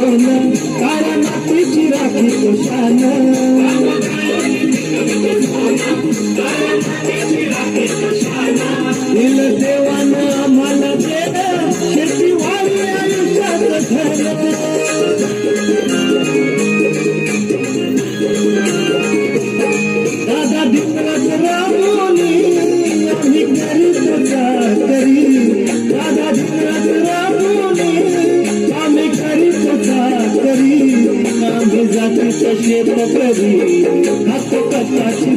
सोन काळ्या मातीची राखी शान दिल देवानं आम्हाला दिलं शेती वाढली आयुष्यात धन दादा दिवस राबवली आम्ही करीत चाकरी दादा दिवस राबवली आम्ही करीत चाकरी आम्ही जातीचं शेत करी हात कष्टाची